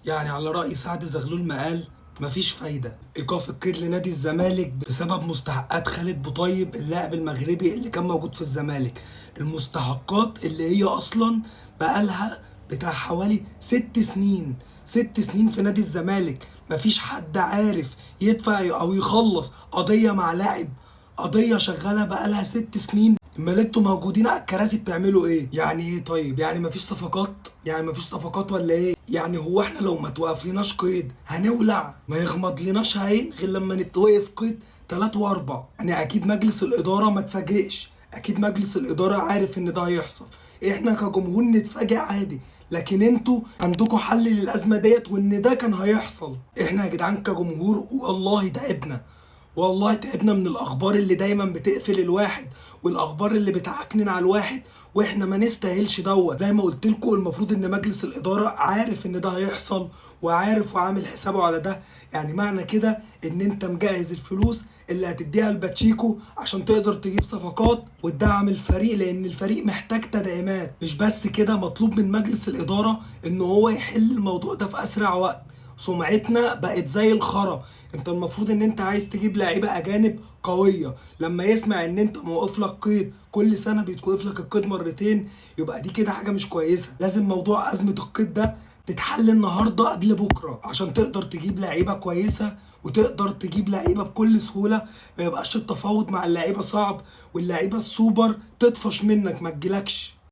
يعني على رأي سعد زغلول ما قال مفيش فايدة إيقاف القيد لنادي الزمالك بسبب مستحقات خالد بوطيب اللاعب المغربي اللي كان موجود في الزمالك. المستحقات اللي هي أصلا بقالها بتاع حوالي 6 سنين، 6 سنين في نادي الزمالك مفيش حد عارف يدفع أو يخلص قضية مع لاعب. قضية شغالة بقالها 6 سنين. امال انتوا موجودين على الكراسي بتعملوا ايه؟ يعني ايه طيب؟ يعني مفيش صفقات؟ يعني مفيش صفقات ولا ايه؟ يعني هو احنا لو ما توقفلناش قيد هنولع؟ ما يغمض لناش عين غير لما نتوقف قيد 3 و4. يعني اكيد مجلس الاداره ما اتفاجئش، اكيد مجلس الاداره عارف ان ده هيحصل. احنا كجمهور نتفاجئ عادي، لكن انتوا عندكم حل للازمه ديت وان ده كان هيحصل. احنا يا جدعان كجمهور والله تعبنا، والله تعبنا من الاخبار اللي دايما بتقفل الواحد والاخبار اللي بتعكنن على الواحد، واحنا ما نستاهلش دوت. زي ما قلت لكم المفروض ان مجلس الاداره عارف ان ده هيحصل وعارف وعامل حسابه على ده. يعني معنى كده ان انت مجهز الفلوس اللي هتديها لباتشيكو عشان تقدر تجيب صفقات وتدعم الفريق، لان الفريق محتاج تدعيمات. مش بس كده، مطلوب من مجلس الاداره ان هو يحل الموضوع ده في اسرع وقت. سمعتنا بقت زي الخرا. انت المفروض ان انت عايز تجيب لعيبه اجانب قويه، لما يسمع ان انت موقف لك قيد كل سنه بيتوقف لك القيد مرتين، يبقى دي كده حاجه مش كويسه. لازم موضوع ازمه القيد ده تتحل النهارده قبل بكره عشان تقدر تجيب لعيبه كويسه وتقدر تجيب لعيبه بكل سهوله. ما يبقاش التفاوض مع اللعيبه صعب واللعيبه السوبر تطفش منك ما تجيلكش.